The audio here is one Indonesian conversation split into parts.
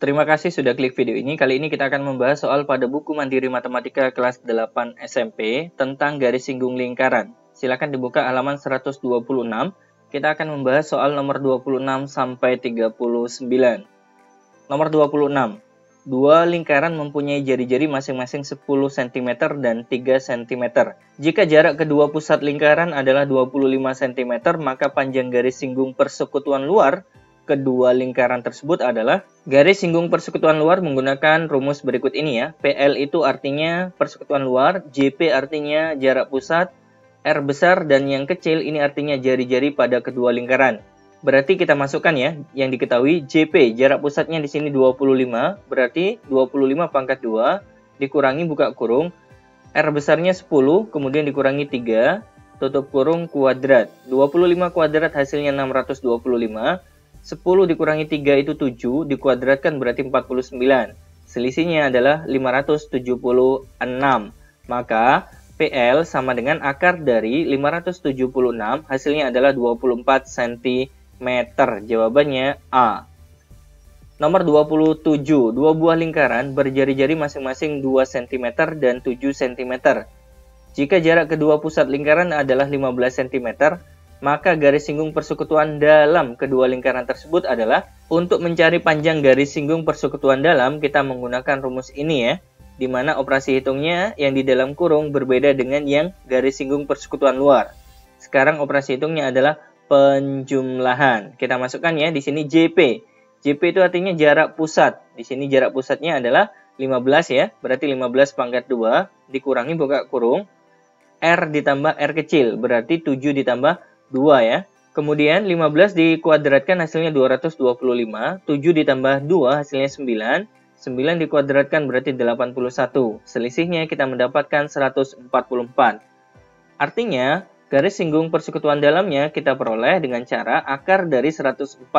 Terima kasih sudah klik video ini. Kali ini kita akan membahas soal pada buku Mandiri Matematika kelas 8 SMP tentang garis singgung lingkaran. Silakan dibuka halaman 126. Kita akan membahas soal nomor 26 sampai 39. Nomor 26. Dua lingkaran mempunyai jari-jari masing-masing 10 cm dan 3 cm. Jika jarak kedua pusat lingkaran adalah 25 cm, maka panjang garis singgung persekutuan luar kedua lingkaran tersebut adalah garis singgung persekutuan luar menggunakan rumus berikut ini ya. PL itu artinya persekutuan luar, JP artinya jarak pusat, R besar dan yang kecil ini artinya jari-jari pada kedua lingkaran. Berarti kita masukkan ya, yang diketahui JP, jarak pusatnya di sini 25, berarti 25 pangkat 2 dikurangi buka kurung, R besarnya 10, kemudian dikurangi 3, tutup kurung kuadrat. 25 kuadrat hasilnya 625. 10 dikurangi 3 itu 7, dikuadratkan berarti 49. Selisihnya adalah 576. Maka PL sama dengan akar dari 576, hasilnya adalah 24 cm. Jawabannya A. Nomor 27. Dua buah lingkaran berjari-jari masing-masing 2 cm dan 7 cm. Jika jarak kedua pusat lingkaran adalah 15 cm, maka garis singgung persekutuan dalam kedua lingkaran tersebut adalah, untuk mencari panjang garis singgung persekutuan dalam, kita menggunakan rumus ini ya, di mana operasi hitungnya yang di dalam kurung berbeda dengan yang garis singgung persekutuan luar. Sekarang operasi hitungnya adalah penjumlahan. Kita masukkan ya, di sini JP. JP itu artinya jarak pusat. Di sini jarak pusatnya adalah 15 ya, berarti 15 pangkat 2 dikurangi buka kurung, R ditambah R kecil, berarti 7 ditambah 2 ya. Kemudian 15 dikuadratkan hasilnya 225. 7 ditambah 2 hasilnya 9. 9 dikuadratkan berarti 81. Selisihnya kita mendapatkan 144. Artinya, garis singgung persekutuan dalamnya kita peroleh dengan cara akar dari 144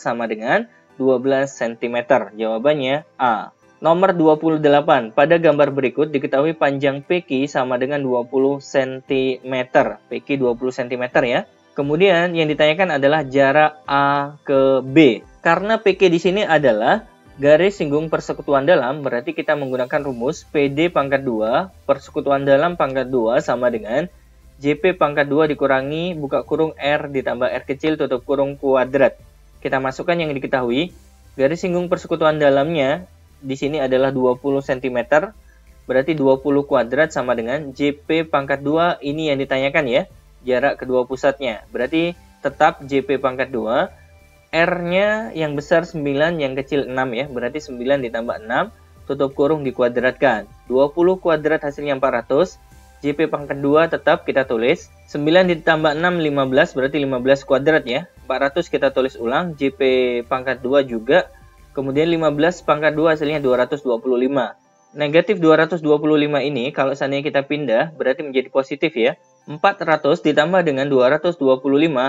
sama dengan 12 cm. Jawabannya A. Nomor 28. Pada gambar berikut diketahui panjang PQ sama dengan 20 cm. PQ 20 cm ya. Kemudian yang ditanyakan adalah jarak A ke B. Karena PQ di sini adalah garis singgung persekutuan dalam, berarti kita menggunakan rumus PD pangkat 2 persekutuan dalam pangkat 2 sama dengan JP pangkat 2 dikurangi buka kurung R ditambah R kecil tutup kurung kuadrat. Kita masukkan yang diketahui. Garis singgung persekutuan dalamnya di sini adalah 20 cm, berarti 20 kuadrat sama dengan JP pangkat 2, ini yang ditanyakan ya, jarak kedua pusatnya. Berarti tetap JP pangkat 2, R-nya yang besar 9, yang kecil 6 ya, berarti 9 ditambah 6, tutup kurung dikuadratkan. 20 kuadrat hasilnya 400, JP pangkat 2 tetap kita tulis, 9 ditambah 6, 15, berarti 15 kuadrat ya, 400 kita tulis ulang, JP pangkat 2 juga. Kemudian 15 pangkat 2 hasilnya 225. Negatif 225 ini kalau seandainya kita pindah berarti menjadi positif ya. 400 ditambah dengan 225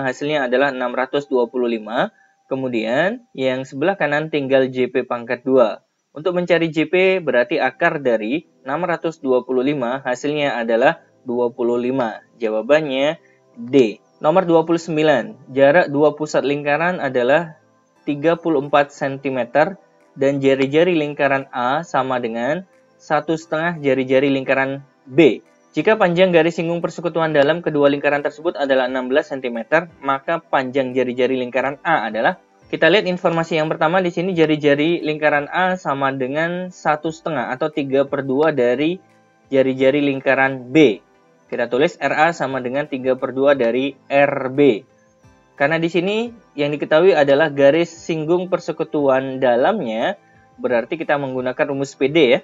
hasilnya adalah 625. Kemudian yang sebelah kanan tinggal JP pangkat 2. Untuk mencari JP berarti akar dari 625 hasilnya adalah 25. Jawabannya D. Nomor 29. Jarak dua pusat lingkaran adalah 34 cm dan jari-jari lingkaran A sama dengan 1,5 jari-jari lingkaran B. Jika panjang garis singgung persekutuan dalam kedua lingkaran tersebut adalah 16 cm, maka panjang jari-jari lingkaran A adalah, kita lihat informasi yang pertama di sini, jari-jari lingkaran A sama dengan 1,5 atau 3/2 dari jari-jari lingkaran B. Kita tulis RA sama dengan 3/2 dari RB. Karena di sini yang diketahui adalah garis singgung persekutuan dalamnya, berarti kita menggunakan rumus PD ya.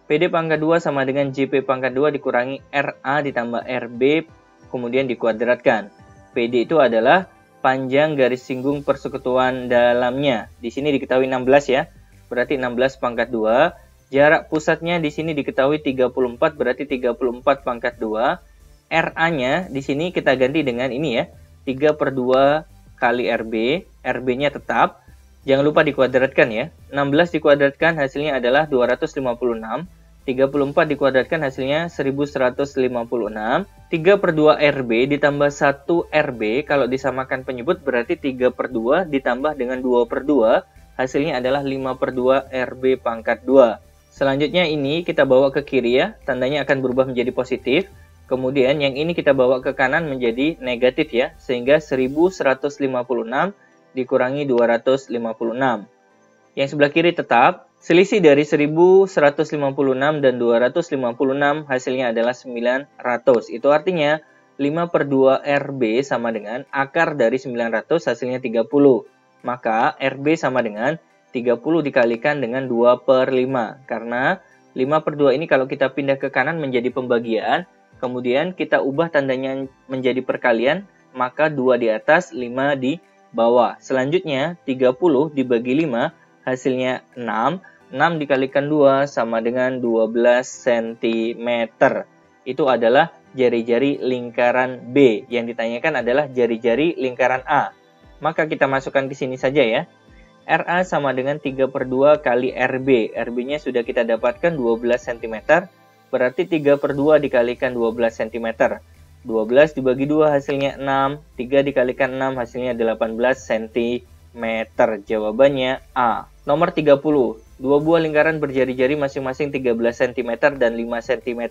PD pangkat 2 sama dengan JP pangkat 2 dikurangi RA ditambah RB, kemudian dikuadratkan. PD itu adalah panjang garis singgung persekutuan dalamnya. Di sini diketahui 16 ya, berarti 16 pangkat 2. Jarak pusatnya di sini diketahui 34, berarti 34 pangkat 2. RA-nya di sini kita ganti dengan ini ya. 3/2 kali RB, RB-nya tetap, jangan lupa dikuadratkan ya, 16 dikuadratkan hasilnya adalah 256, 34 dikuadratkan hasilnya 1156, 3/2 RB ditambah 1 RB, kalau disamakan penyebut berarti 3/2 ditambah dengan 2/2, hasilnya adalah 5/2 RB pangkat 2. Selanjutnya ini kita bawa ke kiri ya, tandanya akan berubah menjadi positif. Kemudian yang ini kita bawa ke kanan menjadi negatif ya, sehingga 1156 dikurangi 256. Yang sebelah kiri tetap, selisih dari 1156 dan 256 hasilnya adalah 900. Itu artinya 5/2 RB sama dengan akar dari 900 hasilnya 30. Maka RB sama dengan 30 dikalikan dengan 2/5. Karena 5/2 ini kalau kita pindah ke kanan menjadi pembagian, kemudian kita ubah tandanya menjadi perkalian, maka 2 di atas, 5 di bawah. Selanjutnya 30 dibagi 5 hasilnya 6. 6 dikalikan 2 sama dengan 12 cm. Itu adalah jari-jari lingkaran B. Yang ditanyakan adalah jari-jari lingkaran A. Maka kita masukkan ke sini saja ya. RA sama dengan 3/2 kali RB. RB-nya sudah kita dapatkan 12 cm. Berarti 3/2 dikalikan 12 cm. 12 dibagi 2 hasilnya 6. 3 dikalikan 6 hasilnya 18 cm. Jawabannya A. Nomor 30. Dua buah lingkaran berjari-jari masing-masing 13 cm dan 5 cm.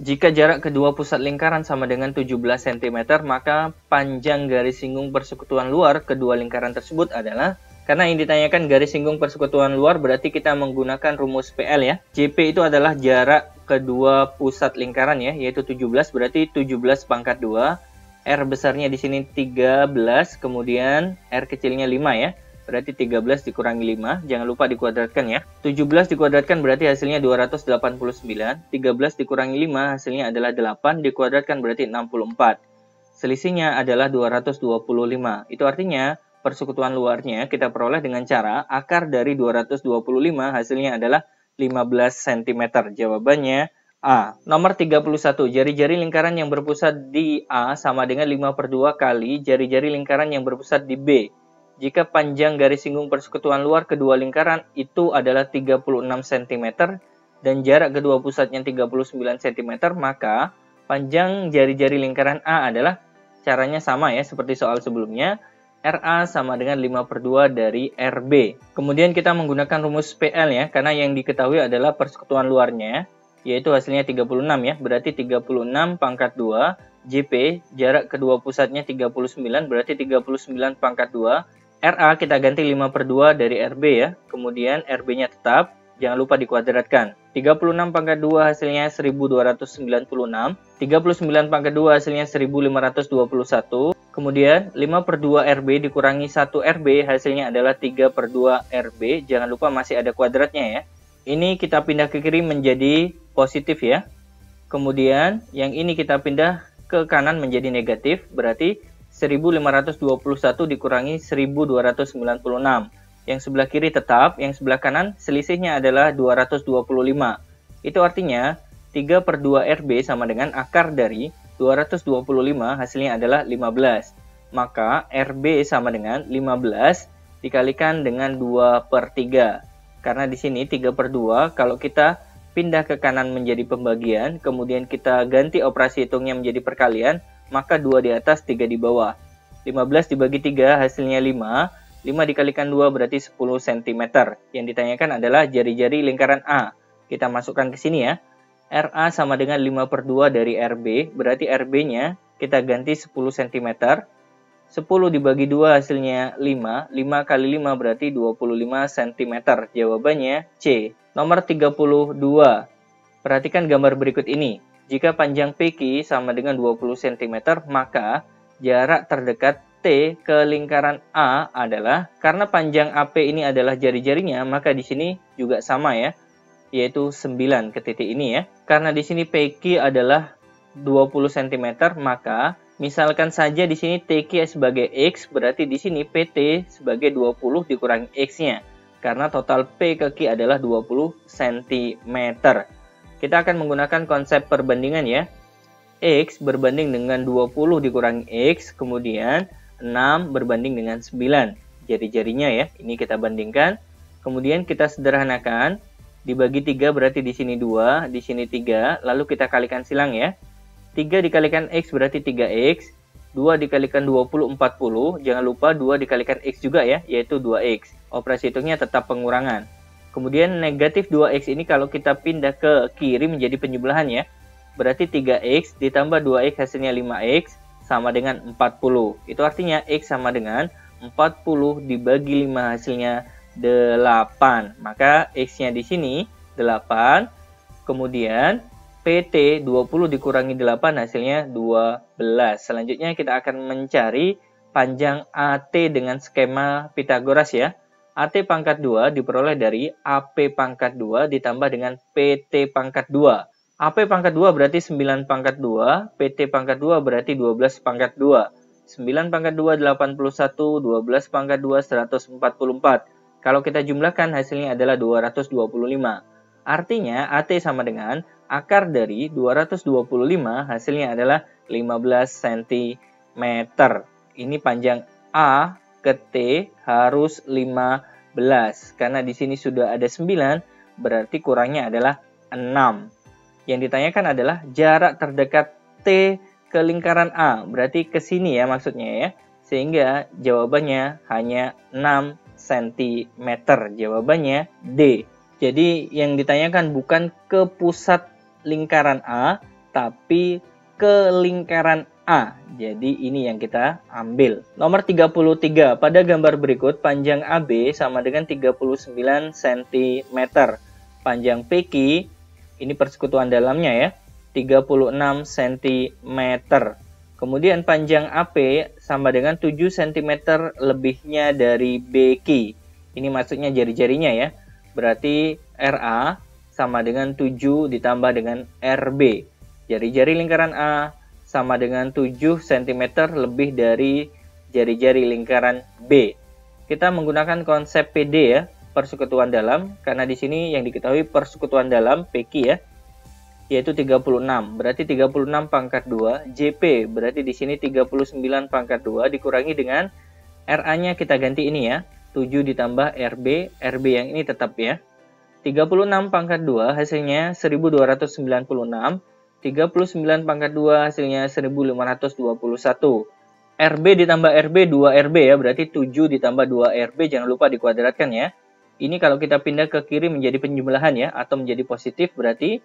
Jika jarak kedua pusat lingkaran sama dengan 17 cm, maka panjang garis singgung persekutuan luar kedua lingkaran tersebut adalah, karena yang ditanyakan garis singgung persekutuan luar berarti kita menggunakan rumus PL ya. JP itu adalah jarak kedua pusat lingkaran ya, yaitu 17, berarti 17 pangkat 2. R besarnya di sini 13, kemudian R kecilnya 5 ya. Berarti 13 dikurangi 5, jangan lupa dikuadratkan ya. 17 dikuadratkan berarti hasilnya 289. 13 dikurangi 5 hasilnya adalah 8, dikuadratkan berarti 64. Selisihnya adalah 225. Itu artinya persekutuan luarnya kita peroleh dengan cara akar dari 225 hasilnya adalah 15 cm. Jawabannya A. Nomor 31. Jari-jari lingkaran yang berpusat di A sama dengan 5/2 kali jari-jari lingkaran yang berpusat di B. Jika panjang garis singgung persekutuan luar kedua lingkaran itu adalah 36 cm dan jarak kedua pusatnya 39 cm, maka panjang jari-jari lingkaran A adalah, caranya sama ya seperti soal sebelumnya, RA sama dengan 5/2 dari RB. Kemudian kita menggunakan rumus PL ya, karena yang diketahui adalah persekutuan luarnya, yaitu hasilnya 36 ya, berarti 36 pangkat 2, JP, jarak kedua pusatnya 39, berarti 39 pangkat 2, RA kita ganti 5/2 dari RB ya, kemudian RB-nya tetap, jangan lupa dikuadratkan. 36 pangkat 2 hasilnya 1296, 39 pangkat 2 hasilnya 1521, kemudian 5/2 RB dikurangi 1 RB hasilnya adalah 3/2 RB, jangan lupa masih ada kuadratnya ya. Ini kita pindah ke kiri menjadi positif ya, kemudian yang ini kita pindah ke kanan menjadi negatif, berarti 1521 dikurangi 1296. Yang sebelah kiri tetap, yang sebelah kanan selisihnya adalah 225. Itu artinya 3/2 RB sama dengan akar dari 225 hasilnya adalah 15. Maka RB sama dengan 15 dikalikan dengan 2/3. Karena di sini 3/2 kalau kita pindah ke kanan menjadi pembagian, kemudian kita ganti operasi hitungnya menjadi perkalian, maka 2 di atas, 3 di bawah. 15 dibagi 3 hasilnya 5. 5 dikalikan 2 berarti 10 cm. Yang ditanyakan adalah jari-jari lingkaran A. Kita masukkan ke sini ya. RA sama dengan 5/2 dari RB, berarti RB-nya kita ganti 10 cm. 10 dibagi 2 hasilnya 5. 5 kali 5 berarti 25 cm. Jawabannya C. Nomor 32. Perhatikan gambar berikut ini. Jika panjang PQ sama dengan 20 cm, maka jarak terdekat T ke lingkaran A adalah, karena panjang AP ini adalah jari-jarinya, maka di sini juga sama ya, yaitu 9 ke titik ini ya. Karena di sini PQ adalah 20 cm, maka misalkan saja di sini TQ sebagai X, berarti di sini PT sebagai 20 dikurangi X-nya. Karena total P ke Q adalah 20 cm. Kita akan menggunakan konsep perbandingan ya. X berbanding dengan 20 dikurangi X, kemudian 6 berbanding dengan 9. Jari-jarinya ya, ini kita bandingkan. Kemudian kita sederhanakan, dibagi 3 berarti di sini 2, di sini 3, lalu kita kalikan silang ya. 3 dikalikan X berarti 3X, 2 dikalikan 20, 40. Jangan lupa 2 dikalikan X juga ya, yaitu 2X. Operasi hitungnya tetap pengurangan. Kemudian negatif 2X ini kalau kita pindah ke kiri menjadi penjumlahan ya. Berarti 3X ditambah 2X hasilnya 5X sama dengan 40. Itu artinya X sama dengan 40 dibagi 5 hasilnya 8. Maka X-nya di sini 8. Kemudian PT 20 dikurangi 8 hasilnya 12. Selanjutnya kita akan mencari panjang AT dengan skema Pythagoras ya. AT pangkat 2 diperoleh dari AP pangkat 2 ditambah dengan PT pangkat 2. AP pangkat 2 berarti 9 pangkat 2, PT pangkat 2 berarti 12 pangkat 2. 9 pangkat 2, 81, 12 pangkat 2, 144. Kalau kita jumlahkan hasilnya adalah 225. Artinya AT sama dengan akar dari 225 hasilnya adalah 15 cm. Ini panjang A ke T harus 15. Karena di sini sudah ada 9, berarti kurangnya adalah 6. Yang ditanyakan adalah jarak terdekat T ke lingkaran A. Berarti ke sini ya maksudnya ya. Sehingga jawabannya hanya 6 cm. Jawabannya D. Jadi yang ditanyakan bukan ke pusat lingkaran A, tapi ke lingkaran A. Jadi ini yang kita ambil. Nomor 33. Pada gambar berikut, panjang AB sama dengan 39 cm. Panjang PQ, ini persekutuan dalamnya ya, 36 cm. Kemudian panjang AP sama dengan 7 cm lebihnya dari BQ. Ini maksudnya jari-jarinya ya. Berarti RA sama dengan 7 ditambah dengan RB. Jari-jari lingkaran A sama dengan 7 cm lebih dari jari-jari lingkaran B. Kita menggunakan konsep PD ya, persekutuan dalam, karena di sini yang diketahui persekutuan dalam PQ ya, yaitu 36. Berarti 36 pangkat 2, JP berarti di sini 39 pangkat 2 dikurangi dengan RA-nya kita ganti ini ya. 7 ditambah RB, RB yang ini tetap ya. 36 pangkat 2 hasilnya 1296. 39 pangkat 2 hasilnya 1521. RB ditambah RB 2RB ya, berarti 7 ditambah 2RB, jangan lupa dikuadratkan ya. Ini kalau kita pindah ke kiri menjadi penjumlahan ya, atau menjadi positif, berarti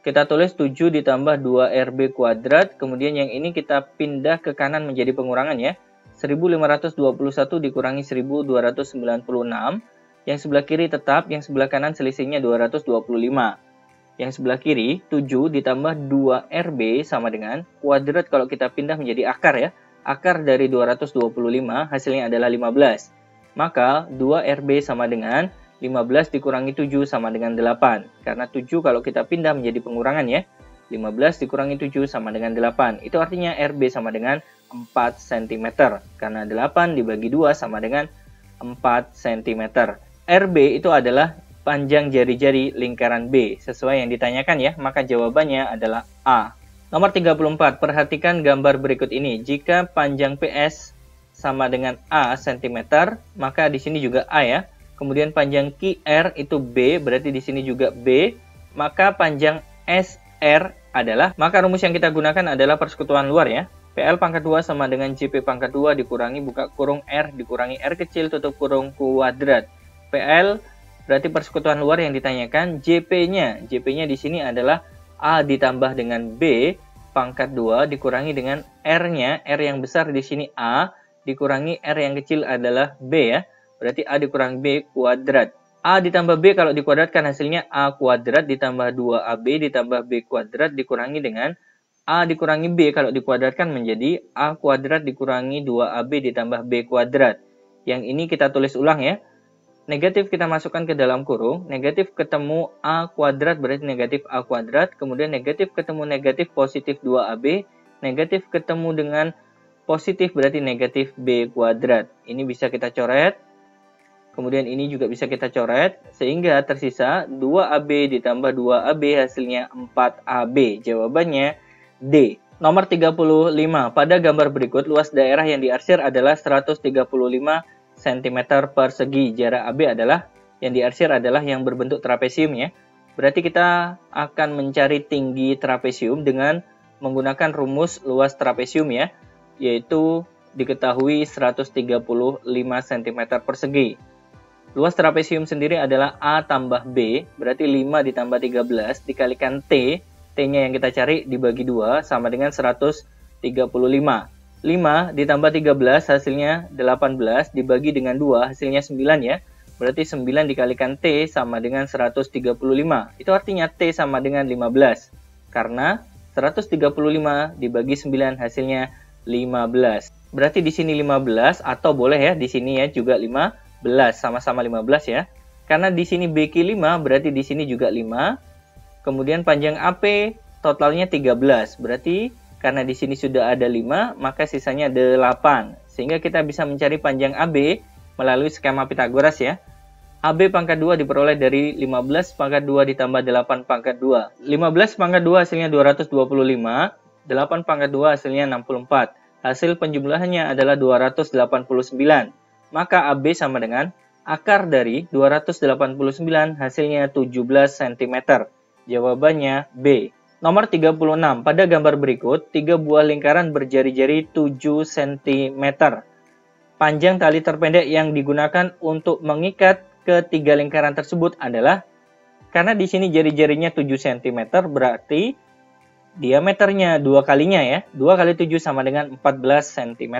kita tulis 7 ditambah 2RB kuadrat, kemudian yang ini kita pindah ke kanan menjadi pengurangan ya. 1521 dikurangi 1296, yang sebelah kiri tetap, yang sebelah kanan selisihnya 225. Yang sebelah kiri 7 ditambah 2RB sama dengan kuadrat kalau kita pindah menjadi akar ya. Akar dari 225 hasilnya adalah 15. Maka 2RB sama dengan 15 dikurangi 7 sama dengan 8. Karena 7 kalau kita pindah menjadi pengurangan ya. 15 dikurangi 7 sama dengan 8. Itu artinya RB sama dengan 4 cm. Karena 8 dibagi 2 sama dengan 4 cm. RB itu adalah panjang jari-jari lingkaran B. Sesuai yang ditanyakan ya, maka jawabannya adalah A. Nomor 34, perhatikan gambar berikut ini. Jika panjang PS sama dengan A cm, maka di sini juga A ya. Kemudian panjang QR itu B, berarti di sini juga B. Maka panjang SR adalah, maka rumus yang kita gunakan adalah persekutuan luar ya. PL pangkat 2 sama dengan JP pangkat 2 dikurangi buka kurung R dikurangi R kecil tutup kurung kuadrat. PL berarti persekutuan luar yang ditanyakan. JP-nya di sini adalah A ditambah dengan B pangkat 2 dikurangi dengan R-nya. R yang besar di sini A dikurangi R yang kecil adalah B ya. Berarti A dikurangi B kuadrat. A ditambah B kalau dikuadratkan hasilnya A kuadrat ditambah 2AB ditambah B kuadrat dikurangi dengan A dikurangi B kalau dikuadratkan menjadi A kuadrat dikurangi 2AB ditambah B kuadrat. Yang ini kita tulis ulang ya. Negatif kita masukkan ke dalam kurung. Negatif ketemu A kuadrat berarti negatif A kuadrat. Kemudian negatif ketemu negatif positif 2AB. Negatif ketemu dengan positif berarti negatif B kuadrat. Ini bisa kita coret. Kemudian ini juga bisa kita coret. Sehingga tersisa 2AB ditambah 2AB hasilnya 4AB. Jawabannya D. Nomor 35. Pada gambar berikut, luas daerah yang diarsir adalah 135 cm persegi. Jarak AB adalah, yang diarsir adalah yang berbentuk trapesium ya. Berarti kita akan mencari tinggi trapesium dengan menggunakan rumus luas trapesium ya. yaitu diketahui 135 cm persegi. Luas trapesium sendiri adalah A tambah B, berarti 5 ditambah 13 dikalikan T, T-nya yang kita cari dibagi 2 sama dengan 135. 5 ditambah 13 hasilnya 18 dibagi dengan 2 hasilnya 9 ya. Berarti 9 dikalikan T sama dengan 135. Itu artinya T sama dengan 15. Karena 135 dibagi 9 hasilnya 15. Berarti di sini 15 atau boleh ya di sini ya juga 15, sama-sama 15 ya. Karena di sini BQ 5 berarti di sini juga 5. Kemudian panjang AP totalnya 13. Berarti karena di sini sudah ada 5, maka sisanya 8. Sehingga kita bisa mencari panjang AB melalui skema Pythagoras ya. AB pangkat 2 diperoleh dari 15 pangkat 2 ditambah 8 pangkat 2. 15 pangkat 2 hasilnya 225, 8 pangkat 2 hasilnya 64. Hasil penjumlahannya adalah 289. Maka AB sama dengan akar dari 289 hasilnya 17 cm. Jawabannya B. Nomor 36. Pada gambar berikut, 3 buah lingkaran berjari-jari 7 cm. Panjang tali terpendek yang digunakan untuk mengikat ketiga lingkaran tersebut adalah, karena di sini jari-jarinya 7 cm, berarti diameternya 2 kalinya ya. 2 kali 7 sama dengan 14 cm.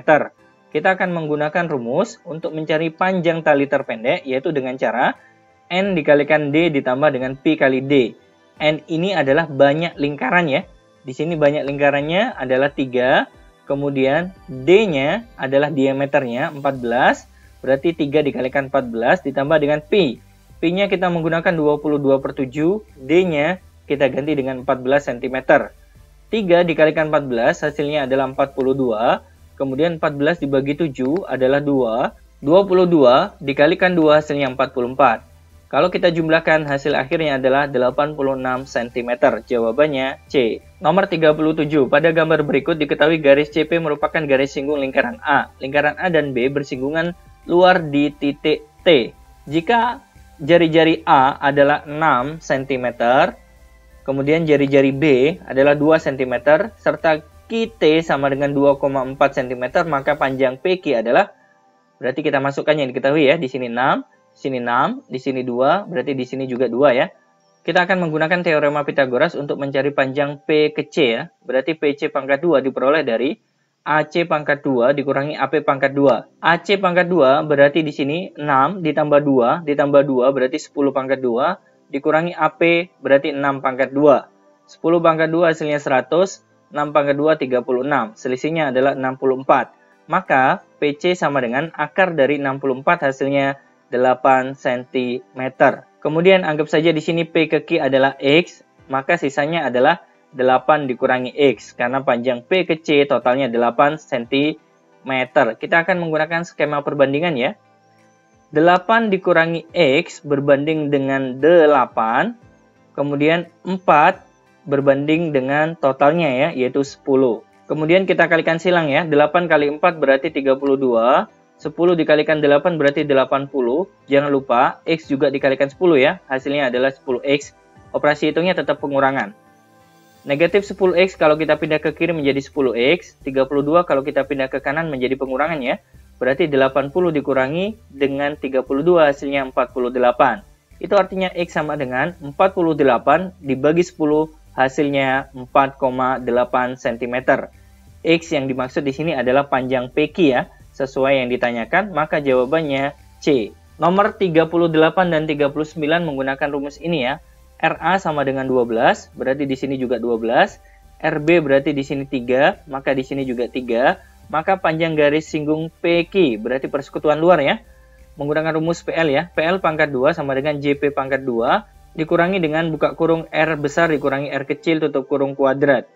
Kita akan menggunakan rumus untuk mencari panjang tali terpendek, yaitu dengan cara N dikalikan D ditambah dengan Pi kali D. N ini adalah banyak lingkaran ya. Di sini banyak lingkarannya adalah 3. Kemudian D-nya adalah diameternya 14. Berarti 3 dikalikan 14 ditambah dengan Pi. Pi-nya kita menggunakan 22/7. D-nya kita ganti dengan 14 cm. 3 dikalikan 14 hasilnya adalah 42. Kemudian 14 dibagi 7 adalah 2. 22 dikalikan 2 hasilnya 44. Kalau kita jumlahkan hasil akhirnya adalah 86 cm. Jawabannya C. Nomor 37. Pada gambar berikut diketahui garis CP merupakan garis singgung lingkaran A. Lingkaran A dan B bersinggungan luar di titik T. Jika jari-jari A adalah 6 cm, kemudian jari-jari B adalah 2 cm, serta QT sama dengan 2,4 cm, maka panjang PQ adalah, berarti kita masukkan yang diketahui ya, di sini 6, di sini 6, di sini 2, berarti di sini juga 2 ya. Kita akan menggunakan teorema Pythagoras untuk mencari panjang P ke C ya. Berarti PC pangkat 2 diperoleh dari AC pangkat 2 dikurangi AP pangkat 2. AC pangkat 2 berarti di sini 6 ditambah 2 berarti 10 pangkat 2 dikurangi AP berarti 6 pangkat 2. 10 pangkat 2 hasilnya 100, 6 pangkat 2 36. Selisihnya adalah 64. Maka PC sama dengan akar dari 64 hasilnya 8 cm. Kemudian anggap saja di sini P ke Q adalah X, maka sisanya adalah 8 dikurangi X, karena panjang P ke C totalnya 8 cm. Kita akan menggunakan skema perbandingan ya. 8 dikurangi X berbanding dengan 8, kemudian 4 berbanding dengan totalnya ya, yaitu 10. Kemudian kita kalikan silang ya, 8 kali 4 berarti 32, 10 dikalikan 8 berarti 80. Jangan lupa X juga dikalikan 10 ya, hasilnya adalah 10X. Operasi hitungnya tetap pengurangan. Negatif 10X kalau kita pindah ke kiri menjadi 10X, 32 kalau kita pindah ke kanan menjadi pengurangan ya. Berarti 80 dikurangi dengan 32 hasilnya 48. Itu artinya X sama dengan 48 dibagi 10 hasilnya 4,8 cm. X yang dimaksud di sini adalah panjang PQ ya, sesuai yang ditanyakan, maka jawabannya C. Nomor 38 dan 39 menggunakan rumus ini ya. RA sama dengan 12, berarti di sini juga 12. RB berarti di sini 3, maka di sini juga 3. Maka panjang garis singgung PQ, berarti persekutuan luar ya. Menggunakan rumus PL ya. PL pangkat 2 sama dengan JP pangkat 2, dikurangi dengan buka kurung R besar dikurangi R kecil tutup kurung kuadrat.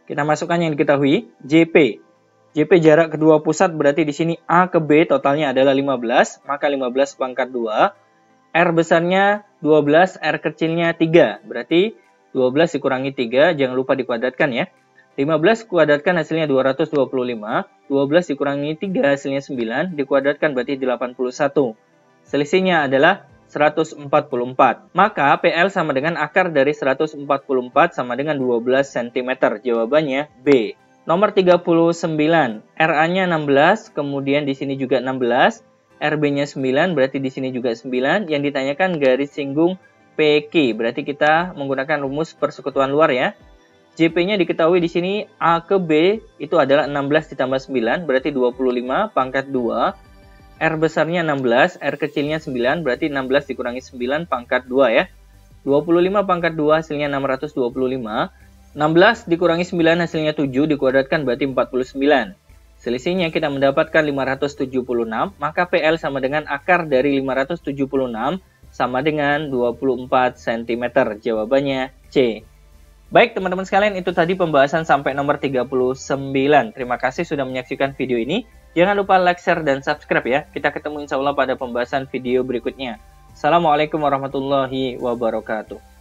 Kita masukkan yang diketahui, JP. JP jarak kedua pusat berarti di sini A ke B totalnya adalah 15, maka 15 pangkat 2. R besarnya 12, R kecilnya 3. Berarti 12 dikurangi 3, jangan lupa dikuadratkan ya. 15 kuadratkan hasilnya 225, 12 dikurangi 3 hasilnya 9, dikuadratkan berarti 81. Selisihnya adalah 144. Maka PL sama dengan akar dari 144 sama dengan 12 cm. Jawabannya B. Nomor 39, RA-nya 16, kemudian di sini juga 16, RB-nya 9, berarti di sini juga 9. Yang ditanyakan garis singgung PQ, berarti kita menggunakan rumus persekutuan luar ya. JP-nya diketahui di sini A ke B itu adalah 16 ditambah 9, berarti 25 pangkat 2. R besarnya 16, R kecilnya 9, berarti 16 dikurangi 9 pangkat 2 ya. 25 pangkat 2 hasilnya 625. 16 dikurangi 9 hasilnya 7, dikuadratkan berarti 49. Selisihnya kita mendapatkan 576, maka PL sama dengan akar dari 576 sama dengan 24 cm. Jawabannya C. Baik teman-teman sekalian, itu tadi pembahasan sampai nomor 39. Terima kasih sudah menyaksikan video ini. Jangan lupa like, share, dan subscribe ya. Kita ketemu insya Allah pada pembahasan video berikutnya. Assalamualaikum warahmatullahi wabarakatuh.